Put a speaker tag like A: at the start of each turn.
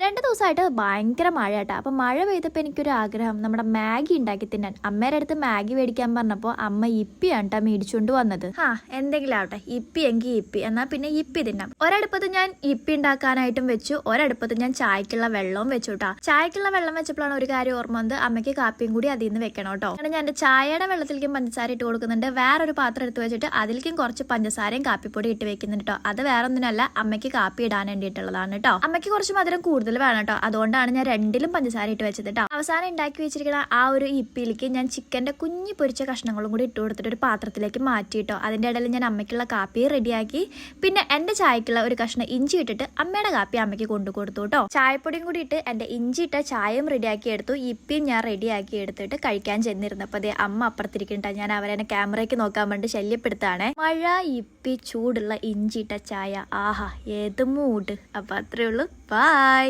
A: 2 ദിവസമായിട്ട് ഭയങ്കര മഴ കേട്ടോ. അപ്പം മഴ പെയ്തപ്പോൾ എനിക്കൊരു ആഗ്രഹം നമ്മുടെ മാഗി ഉണ്ടാക്കി തിന്നാൻ. അമ്മേടെ അടുത്ത് മാഗി മേടിക്കാൻ പറഞ്ഞപ്പോൾ അമ്മ ഇപ്പിയാണ് കേട്ടോ മേടിച്ചുകൊണ്ട് വന്നത്. എന്തെങ്കിലും ആവട്ടെ, ഇപ്പി എങ്കിൽ ഇപ്പി, എന്നാൽ പിന്നെ ഇപ്പി തിന്നാം. ഒരടുപ്പത്ത് ഞാൻ ഇപ്പി ഉണ്ടാക്കാനായിട്ടും വെച്ചു, ഒരടുപ്പത്ത് ഞാൻ ചായക്കുള്ള വെള്ളവും വെച്ചു കേട്ടോ. ചായക്കുള്ള വെള്ളം വെച്ചപ്പോഴാണ് ഒരു കാര്യം ഓർമ്മ വന്നത്, അമ്മയ്ക്ക് കാപ്പിയും കൂടി അതിൽ നിന്ന് വെക്കണം കേട്ടോ. അങ്ങനെ ഞാൻ എൻ്റെ ചായയുടെ വെള്ളത്തിലേക്കും പഞ്ചസാര ഇട്ട് കൊടുക്കുന്നുണ്ട്. വേറൊരു പാത്രം എടുത്ത് വെച്ചിട്ട് അതിലേക്കും കുറച്ച് പഞ്ചസാരയും കാപ്പിപ്പൊടി ഇട്ട് വെക്കുന്നുണ്ട് കേട്ടോ. അത് വേറെ ഒന്നിനല്ല, അമ്മയ്ക്ക് കാപ്പി ഇടാൻ വേണ്ടിയിട്ടുള്ളതാണ് കേട്ടോ. അമ്മയ്ക്ക് കുറച്ച് മധുരം കൂടുതൽ വേണം കേട്ടോ, അതുകൊണ്ടാണ് ഞാൻ രണ്ടിലും പഞ്ചസാര ഇട്ട് വെച്ചത് കേട്ടോ. അവസാനം ഉണ്ടാക്കി വെച്ചിരിക്കുന്ന ആ ഒരു ഇപ്പിയിലേക്ക് ഞാൻ ചിക്കൻ്റെ കുഞ്ഞു പൊരിച്ച കഷ്ണങ്ങളും കൂടി ഇട്ട് കൊടുത്തിട്ട് ഒരു പാത്രത്തിലേക്ക് മാറ്റിയിട്ടോ. അതിൻ്റെ ഇടയിൽ ഞാൻ അമ്മയ്ക്കുള്ള കാപ്പി റെഡിയാക്കി, പിന്നെ എൻ്റെ ചായക്കുള്ള ഒരു കഷ്ണം ഇഞ്ചി ഇട്ടിട്ട് അമ്മയുടെ കാപ്പി അമ്മയ്ക്ക് കൊണ്ടു കൊടുത്തു കേട്ടോ. ചായപ്പൊടിയും കൂടി ഇട്ട് എൻ്റെ ഇഞ്ചി ഇട്ട ചായയും റെഡിയാക്കി എടുത്തു, ഇപ്പിയും ഞാൻ റെഡിയാക്കി എടുത്തിട്ട് കഴിക്കാൻ ചെന്നിരുന്നപ്പോൾ അതേ അമ്മ അപ്പുറത്തിരിക്കണ്ട. ഞാൻ അവരെ ക്യാമറയ്ക്ക് നോക്കാൻ വേണ്ടി ശല്യപ്പെടുത്താണ്. മഴ, ഇപ്പി, ചൂടുള്ള ഇഞ്ചി ഇട്ട ചായ, ആഹാ ഏത് മൂഡ്. അപ്പം അത്രേ ഉള്ളൂ. ബൈ.